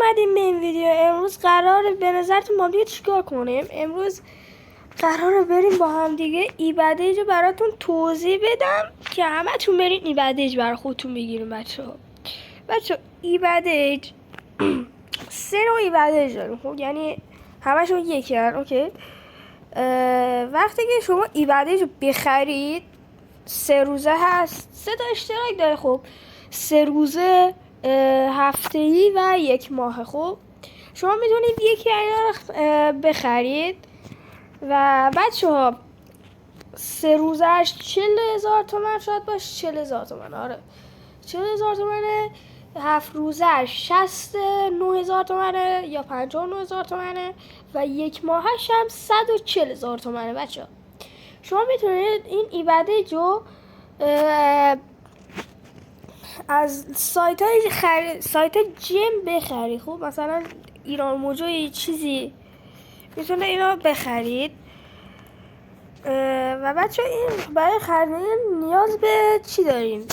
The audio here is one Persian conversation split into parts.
اومدیم به این ویدیو. امروز قراره به نظرتون ما دیگه چیکار کنیم؟ امروز قراره بریم با هم دیگه ایبدیج براتون توضیح بدم که همتون برین ایبدیج برای خودتون بگیریم. بچه ایبدیج سه نوع ایبدیج داریم، خب یعنی همشون یکی هن. اوکی، وقتی که شما ایبدیج رو بخرید 3 روزه هست، 3 تا اشتراک داره. خب 3 روزه، هفته‌ای و 1 ماه. خب شما میتونید یکی اینا رو بخرید و بچه ها 3 روزهش 40,000 تومن شاید باشه. 40,000 تومن، آره 40,000 تومنه. 7 روزهش 69,000 تومنه یا 59,000 تومنه و 1 ماهش هم 140,000 تومنه. بچه ها شما میتونید این ایبدیج رو از سایت جیم بخرید. خب مثلا ایران موجو یه چیزی میتونه اینا بخرید. و بچه این برای خریدن نیاز به چی دارین؟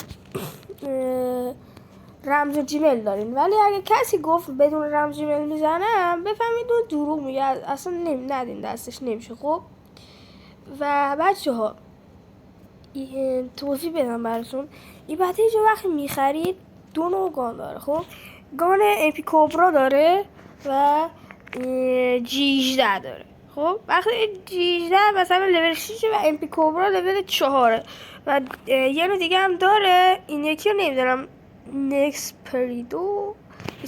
رمز جیمیل دارین. ولی اگه کسی گفت بدون رمز جیمیل میزنم، بفهمید اون دروغ میگه، اصلا ندین دستش نمیشه. خب و بچه ها توضیح بدم براتون. ایبدیج وقتی میخرید 2 نوع گان داره. خب گان اپی کوبرا داره و G18 داره. خب وقتی G18 مثلا لول 6 و اپی کوبرا لول 4 و یه نوع دیگه هم داره، این یکی رو نمیدونم، نکس پریدو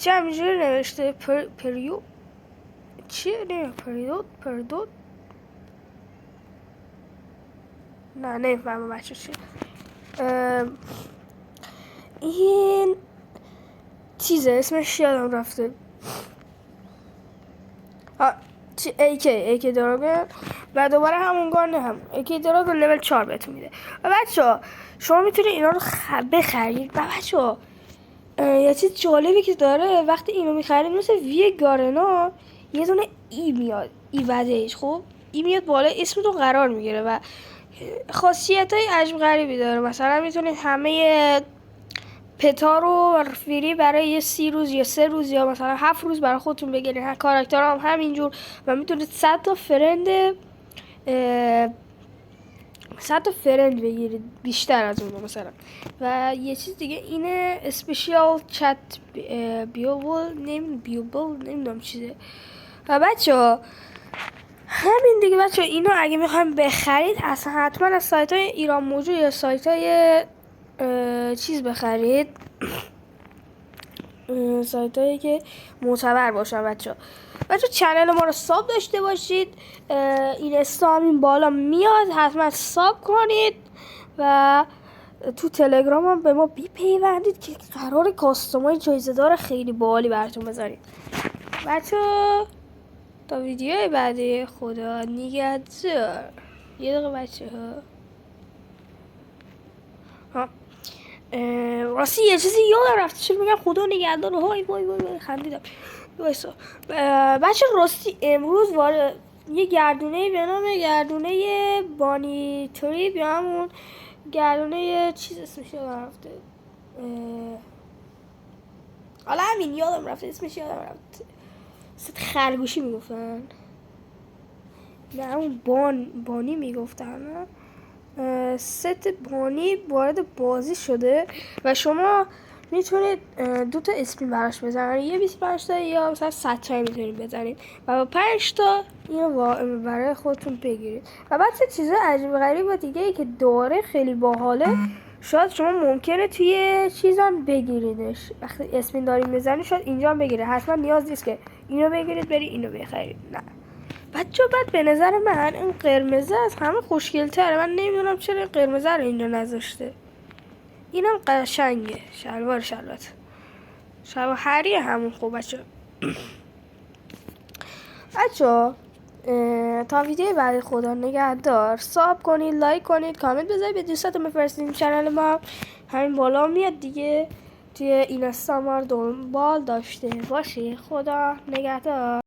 چه همینجوری نوشته، پریو چیه؟ نمیدونم، پریدو نه نمیفهمم بچه چیه. این چیزه اسمش یادم رفته. ایکی دراگون و دوباره همون گانه هم ایکی دراگون لول 4 بهتون میده. و بچه ها شما میتونید اینا رو بخرید. و بچه ها یه چیز جالبی که داره، وقتی اینو میخرید مثل وی گارنا یه دونه ای میاد، ایبدیج. خب ای میاد بالا، اسمتون قرار میگیره و خاصیت های عجب غریبی داره. مثلا میتونید همه پتا رو فری برای یه 30 روز یا 3 روز یا مثلا 7 روز برای خودتون بگیرید. کاراکتر هم همینجور و میتونید 100 تا فرند بگیرید، بیشتر از اون مثلا. و یه چیز دیگه اینه، اسپیشال چت بیوبل نمیدونم چیزه. و بچه ها همین دیگه. بچه ها اینو اگه میخوایم بخرید اصلا حتما از سایت های ایران موجود یا سایت های چیز بخرید، سایت هایی که معتبر باشن. بچه چنل ما رو ساب داشته باشید. این استا این بالا میاد، حتما ساب کنید و تو تلگرام هم به ما بیپیوندید که قرار کاستومای جایزه دار خیلی باحالی براتون بذارید. بچه تا ویدیوی بعدی، خدا نگهدار. یه دقیقه بچه ها راستی یه چیزی یادم رفته، چون میگم خدا نگهدار. وای خندیدم. وایسا بچه راستی امروز یه گردونه به نام گردونه بانی تریپ یا همون گردونه چیز اسمش یادم رفته، حالا همین یادم رفته اسمش، یادم رفته ست خرگوشی میگفتن، نه همون بانی میگفتن. ست بانی وارد بازی شده و شما میتونید 2 تا اسپین براش بزنید، یه 25 تا یا مثلا 100 تا میتونید بزنید و با 5 تا اینو برای خودتون بگیرید. و بعد چیز عجیب غریب دیگه ای که داره خیلی باحاله، شاید شما ممکنه توی چیزام بگیریدش. وقتی اسپین دارید میزنید شاید اینجا هم بگیرید، حتما نیاز نیست که اینو بگیرید برید اینو بخرید. نه بچه بعد به نظر من این قرمزه از همه خوشگل تره. من نمیدونم چرا این قرمزه رو اینجا نذاشته. اینم قشنگه، شلوار هری همون. خوب بچه تا ویدیو بعد خدا نگهدار. ساب کنید، لایک کنید، کامنت بذارید، به دوستاتون بفرستید. چنل ما همین بالا میاد دیگه، توی اینستا ما رو دنبال داشته باشید. خدا نگهدار.